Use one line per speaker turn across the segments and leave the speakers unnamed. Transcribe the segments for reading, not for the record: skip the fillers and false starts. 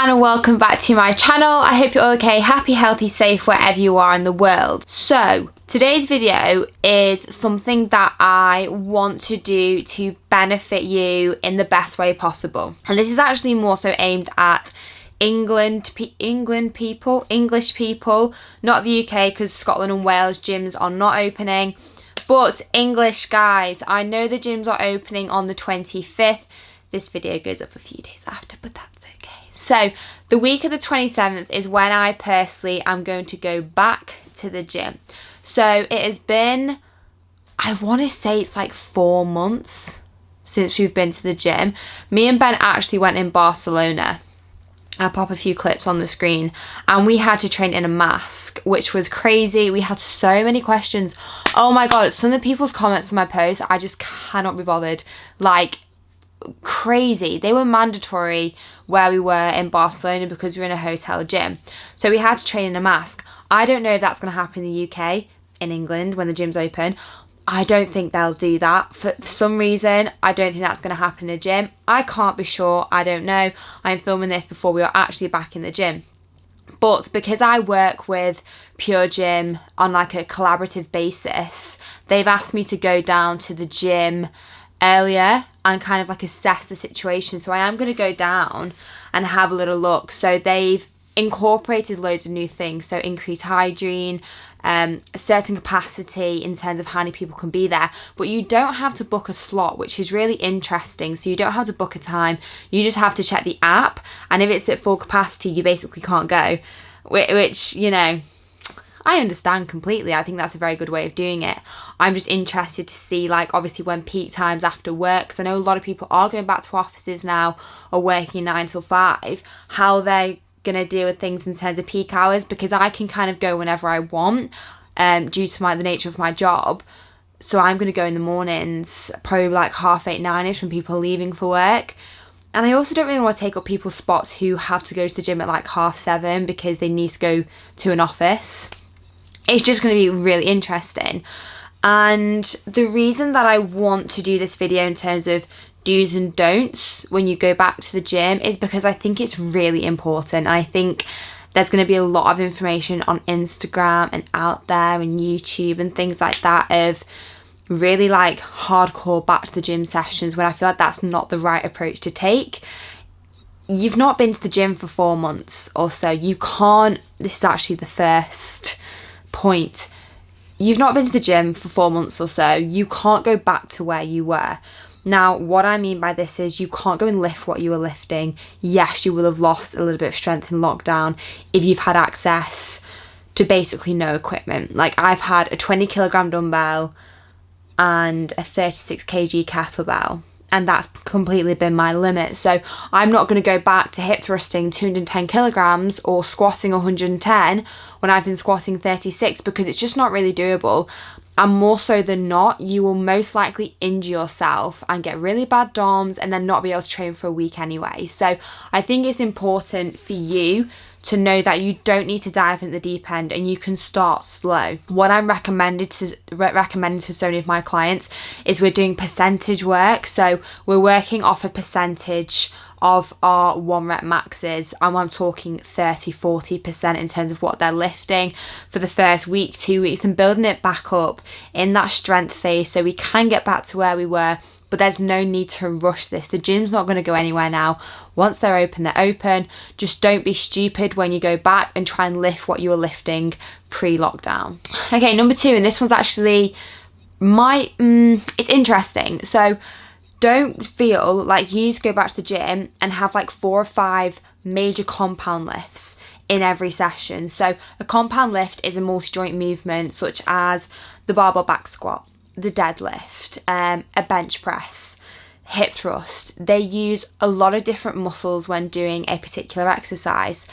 and welcome back to my channel. I hope you're all okay, happy, healthy, safe wherever you are in the world. So today's video is something that I want to do to benefit you in the best way possible. And this is actually more so aimed at English people, not the UK, because Scotland and Wales gyms are not opening. But English guys, I know the gyms are opening on the 25th. This video goes up a few days after, but that's okay. So the week of the 27th is when I personally am going to go back to the gym. So it has been, I want to say it's like 4 months since we've been to the gym. Me and Ben actually went in Barcelona. I'll pop a few clips on the screen, and we had to train in a mask, which was crazy. We had so many questions. Oh my god, some of the people's comments on my post, I just cannot be bothered. Like, crazy. They were mandatory where we were in Barcelona because we were in a hotel gym, so we had to train in a mask. I don't know if that's going to happen in the UK, in England, when the gyms open. I don't think they'll do that for some reason. I don't think that's going to happen in a gym. I can't be sure. I don't know. I'm filming this before we are actually back in the gym. But because I work with Pure Gym on like a collaborative basis, they've asked me to go down to the gym earlier and kind of like assess the situation. So I am going to go down and have a little look. So they've incorporated loads of new things, so increased hygiene, a certain capacity in terms of how many people can be there, but you don't have to book a slot, which is really interesting. So you don't have to book a time, you just have to check the app, and if it's at full capacity you basically can't go, which, you know, I understand completely. I think that's a very good way of doing it. I'm just interested to see, like, obviously when peak times after work, because I know a lot of people are going back to offices now or working 9 till 5, how they're going to deal with things in terms of peak hours, because I can kind of go whenever I want due to the nature of my job. So I'm going to go in the mornings, probably like 8:30, 9ish when people are leaving for work. And I also don't really want to take up people's spots who have to go to the gym at like 7:30 because they need to go to an office. It's just going to be really interesting. And the reason that I want to do this video in terms of do's and don'ts when you go back to the gym is because I think it's really important. I think there's going to be a lot of information on Instagram and out there and YouTube and things like that of really like hardcore back to the gym sessions, when I feel like that's not the right approach to take. You've not been to the gym for 4 months or so. You can't, this is actually the first point. You've not been to the gym for 4 months or so. You can't go back to where you were. Now, what I mean by this is you can't go and lift what you were lifting. Yes, you will have lost a little bit of strength in lockdown if you've had access to basically no equipment. Like, I've had a 20 kilogram dumbbell and a 36 kg kettlebell, and that's completely been my limit. So I'm not going to go back to hip thrusting 210 kilograms or squatting 110 when I've been squatting 36, because it's just not really doable. And more so than not, you will most likely injure yourself and get really bad DOMs and then not be able to train for a week anyway. So I think it's important for you to know that you don't need to dive into the deep end and you can start slow. What I'm recommending to so many of my clients is we're doing percentage work. So we're working off a percentage of our 1 rep maxes, and I'm talking 30-40% in terms of what they're lifting for the first week, 2 weeks, and building it back up in that strength phase so we can get back to where we were. But there's no need to rush this. The gym's not going to go anywhere now. Once they're open, they're open. Just don't be stupid when you go back and try and lift what you were lifting pre-lockdown. Okay, number 2, and this one's actually it's interesting. So don't feel like you need to go back to the gym and have like 4 or 5 major compound lifts in every session. So a compound lift is a multi-joint movement such as the barbell back squat, the deadlift, a bench press, hip thrust. They use a lot of different muscles when doing a particular exercise.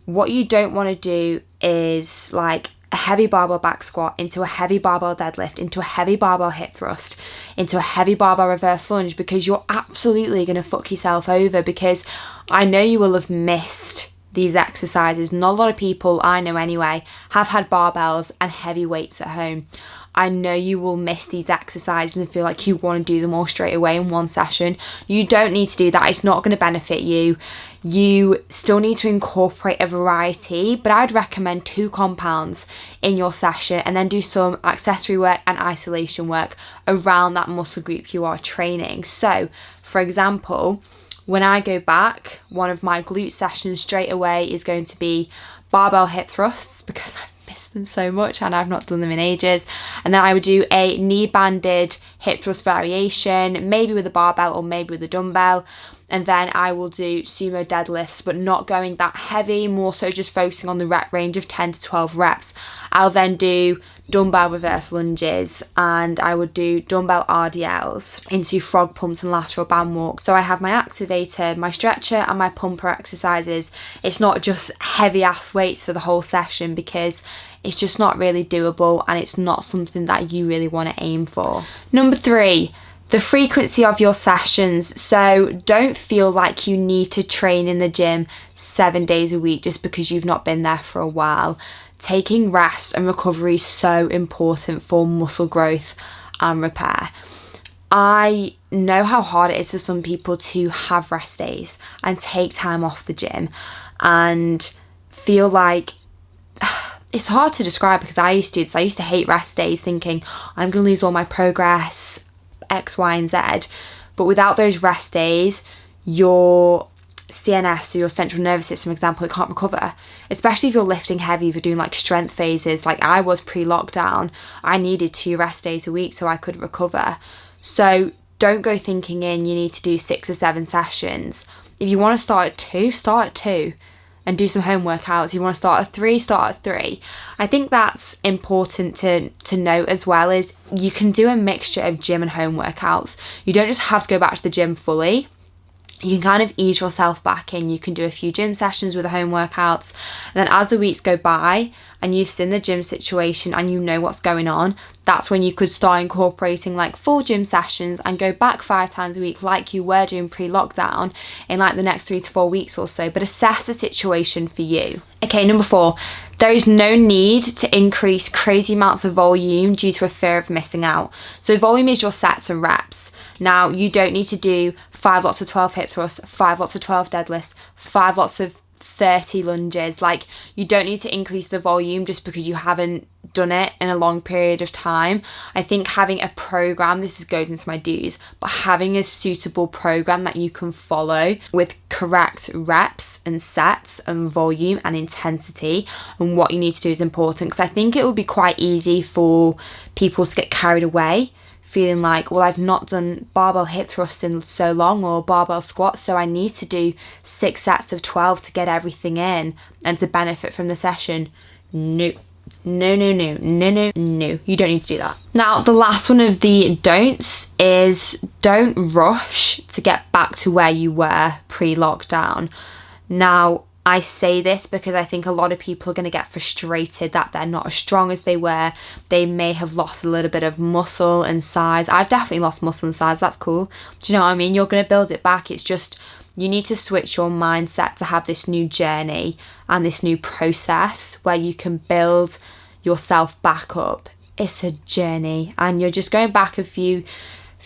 What you don't want to do is like a heavy barbell back squat into a heavy barbell deadlift, into a heavy barbell hip thrust, into a heavy barbell reverse lunge, because you're absolutely going to fuck yourself over. Because I know you will have missed these exercises. Not a lot of people, I know anyway, have had barbells and heavy weights at home. I know you will miss these exercises and feel like you want to do them all straight away in one session. You don't need to do that. It's not going to benefit you. You still need to incorporate a variety, but I'd recommend 2 compounds in your session and then do some accessory work and isolation work around that muscle group you are training. So, for example, when I go back, one of my glute sessions straight away is going to be barbell hip thrusts, because I've missed them so much and I've not done them in ages. And then I would do a knee banded hip thrust variation, maybe with a barbell or maybe with a dumbbell. And then I will do sumo deadlifts, but not going that heavy, more so just focusing on the rep range of 10 to 12 reps. I'll then do dumbbell reverse lunges, and I would do dumbbell RDLs into frog pumps and lateral band walks. So I have my activator, my stretcher and my pumper exercises. It's not just heavy ass weights for the whole session, because it's just not really doable and it's not something that you really want to aim for. Number 3, the frequency of your sessions. So don't feel like you need to train in the gym 7 days a week just because you've not been there for a while. Taking rest and recovery is so important for muscle growth and repair. I know how hard it is for some people to have rest days and take time off the gym and feel like it's hard to describe, because I used to hate rest days, thinking I'm going to lose all my progress, X, Y, and Z. But without those rest days, your CNS, or your central nervous system, example, it can't recover. Especially if you're lifting heavy, if you're doing like strength phases, like I was pre-lockdown, I needed 2 rest days a week so I could recover. So don't go thinking you need to do 6 or 7 sessions. If you want to start at 2, start at 2. And do some home workouts. You want to start at 3, start at 3. I think that's important to note as well, is you can do a mixture of gym and home workouts. You don't just have to go back to the gym fully. You can kind of ease yourself back in. You can do a few gym sessions with the home workouts. And then as the weeks go by and you've seen the gym situation and you know what's going on, that's when you could start incorporating like full gym sessions and go back 5 times a week like you were doing pre-lockdown in like the next 3 to 4 weeks or so. But assess the situation for you. Okay, number 4. There is no need to increase crazy amounts of volume due to a fear of missing out. So volume is your sets and reps. Now, you don't need to do 5 lots of 12 hip thrusts, 5 lots of 12 deadlifts, 5 lots of 30 lunges. Like, you don't need to increase the volume just because you haven't done it in a long period of time. I think having a program, goes into my do's, but having a suitable program that you can follow with correct reps and sets and volume and intensity and what you need to do is important, because I think it would be quite easy for people to get carried away, feeling like, well, I've not done barbell hip thrusts in so long, or barbell squats, so I need to do 6 sets of 12 to get everything in and to benefit from the session. No. You don't need to do that. Now, the last one of the don'ts is don't rush to get back to where you were pre-lockdown. Now, I say this because I think a lot of people are going to get frustrated that they're not as strong as they were. They may have lost a little bit of muscle and size. I've definitely lost muscle and size. That's cool. Do you know what I mean? You're going to build it back. It's just you need to switch your mindset to have this new journey and this new process where you can build yourself back up. It's a journey and you're just going back a few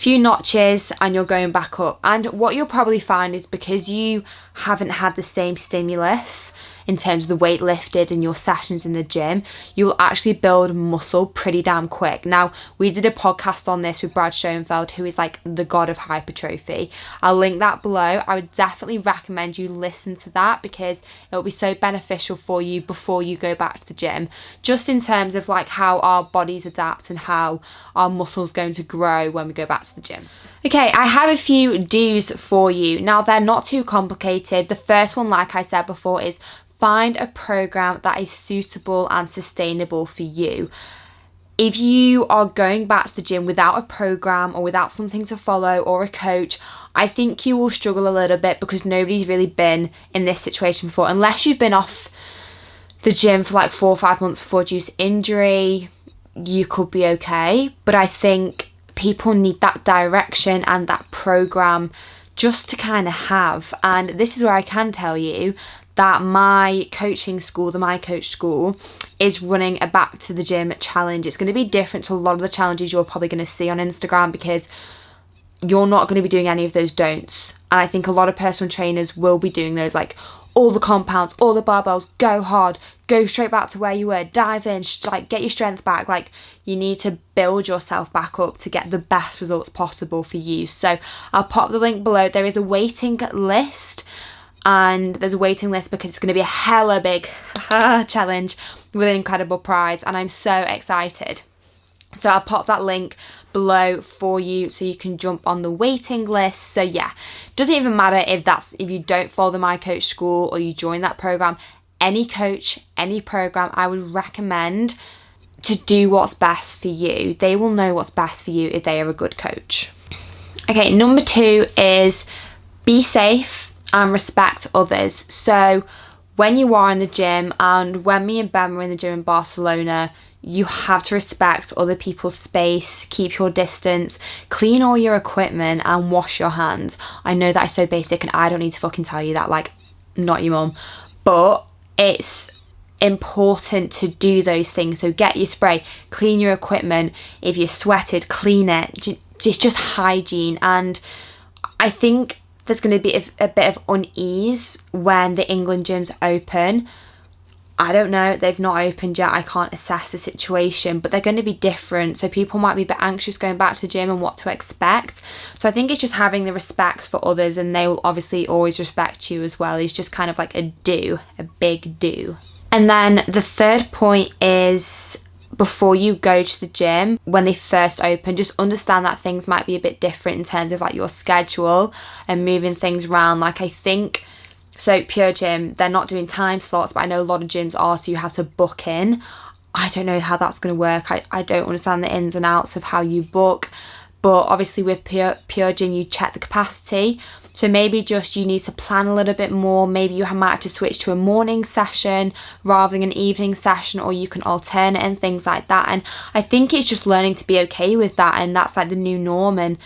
notches and you're going back up. And what you'll probably find is because you haven't had the same stimulus in terms of the weight lifted and your sessions in the gym, you will actually build muscle pretty damn quick. Now, we did a podcast on this with Brad Schoenfeld, who is like the god of hypertrophy. I'll link that below. I would definitely recommend you listen to that because it'll be so beneficial for you before you go back to the gym, just in terms of like how our bodies adapt and how our muscles going to grow when we go back to the gym. Okay, I have a few do's for you. Now, they're not too complicated. The first one, like I said before, is find a program that is suitable and sustainable for you. If you are going back to the gym without a program or without something to follow or a coach, I think you will struggle a little bit because nobody's really been in this situation before. Unless you've been off the gym for like 4 or 5 months before due to injury, you could be okay. But I think people need that direction and that program just to kind of have. And this is where I can tell you that my coaching school, the My Coach School, is running a back to the gym challenge. It's going to be different to a lot of the challenges you're probably going to see on Instagram, because you're not going to be doing any of those don'ts. And I think a lot of personal trainers will be doing those, like all the compounds, all the barbells, go hard, go straight back to where you were, dive in, like get your strength back. Like, you need to build yourself back up to get the best results possible for you. So I'll pop the link below. There is a waiting list, and there's a waiting list because it's going to be a hella big challenge with an incredible prize, and I'm so excited. So I'll pop that link below for you so you can jump on the waiting list. So yeah, doesn't even matter if you don't follow the My Coach School or you join that program. Any coach, any program, I would recommend to do what's best for you. They will know what's best for you if they are a good coach. Okay, number 2 is be safe and respect others. So when you are in the gym, and when me and Ben were in the gym in Barcelona, you have to respect other people's space, keep your distance, clean all your equipment, and wash your hands. I know that is so basic and I don't need to fucking tell you that, like, not your mum, but it's important to do those things. So get your spray, clean your equipment. If you're sweated, clean it. It's just hygiene. And I think there's going to be a bit of unease when the England gyms open. I don't know, they've not opened yet, I can't assess the situation, but they're going to be different, so people might be a bit anxious going back to the gym and what to expect. So I think it's just having the respect for others, and they will obviously always respect you as well. It's just kind of like a big do. And then the third point is, before you go to the gym, when they first open, just understand that things might be a bit different in terms of like your schedule and moving things around. Like, I think, so Pure Gym, they're not doing time slots, but I know a lot of gyms are, so you have to book in. I don't know how that's going to work. I don't understand the ins and outs of how you book, but obviously with Pure Gym, you check the capacity. So maybe just you need to plan a little bit more. Maybe you might have to switch to a morning session rather than an evening session, or you can alternate and things like that. And I think it's just learning to be okay with that, and that's like the new norm. And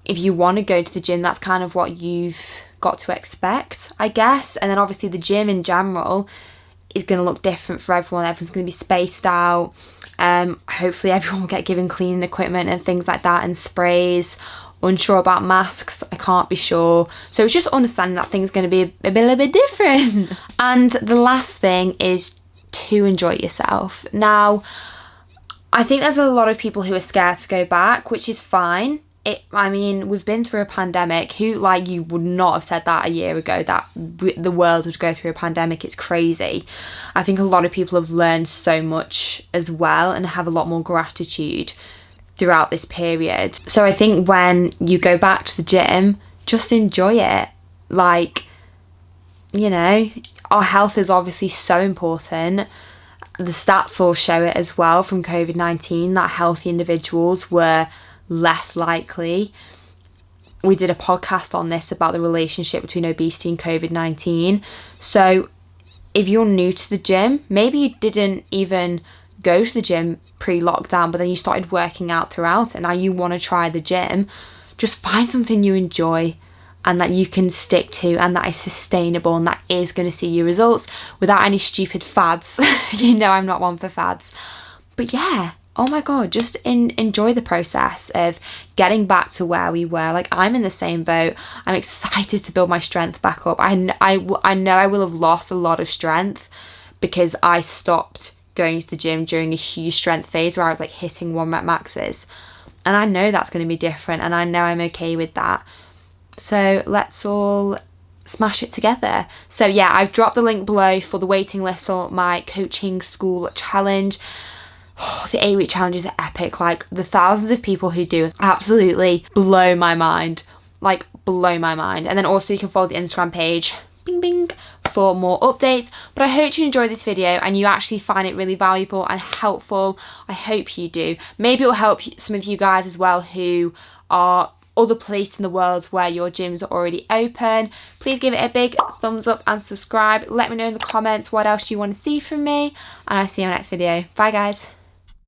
if you want to go to the gym, that's kind of what you've got to expect, I guess. And then obviously the gym in general is going to look different for everyone. Everyone's going to be spaced out. Hopefully everyone will get given cleaning equipment and things like that, and sprays. Unsure about masks, I can't be sure. So it's just understanding that things going to be a little bit different. And the last thing is to enjoy yourself. Now, I think there's a lot of people who are scared to go back, which is fine. I mean, we've been through a pandemic. Who, like, you would not have said that a year ago, that the world would go through a pandemic. It's crazy. I think a lot of people have learned so much as well and have a lot more gratitude throughout this period. So I think when you go back to the gym, just enjoy it. Like, you know, our health is obviously so important. The stats all show it as well from COVID-19, that healthy individuals were less likely. We did a podcast on this about the relationship between obesity and COVID-19. So if you're new to the gym, maybe you didn't even go to the gym pre-lockdown, but then you started working out throughout and now you want to try the gym, just find something you enjoy and that you can stick to and that is sustainable and that is going to see your results without any stupid fads. You know, I'm not one for fads. But yeah, oh my god, just enjoy the process of getting back to where we were. Like, I'm in the same boat. I'm excited to build my strength back up. I know I will have lost a lot of strength because I stopped going to the gym during a huge strength phase where I was like hitting 1 rep maxes, and I know that's going to be different and I know I'm okay with that. So let's all smash it together. So yeah, I've dropped the link below for the waiting list for my coaching school challenge. Oh, the 8-week challenges are epic. Like, the thousands of people who do absolutely blow my mind. Like, blow my mind. And then also you can follow the Instagram page, bing bing, for more updates. But I hope you enjoyed this video and you actually find it really valuable and helpful. I hope you do. Maybe it will help some of you guys as well who are other places in the world where your gyms are already open. Please give it a big thumbs up and subscribe. Let me know in the comments what else you want to see from me, and I'll see you in my next video. Bye guys.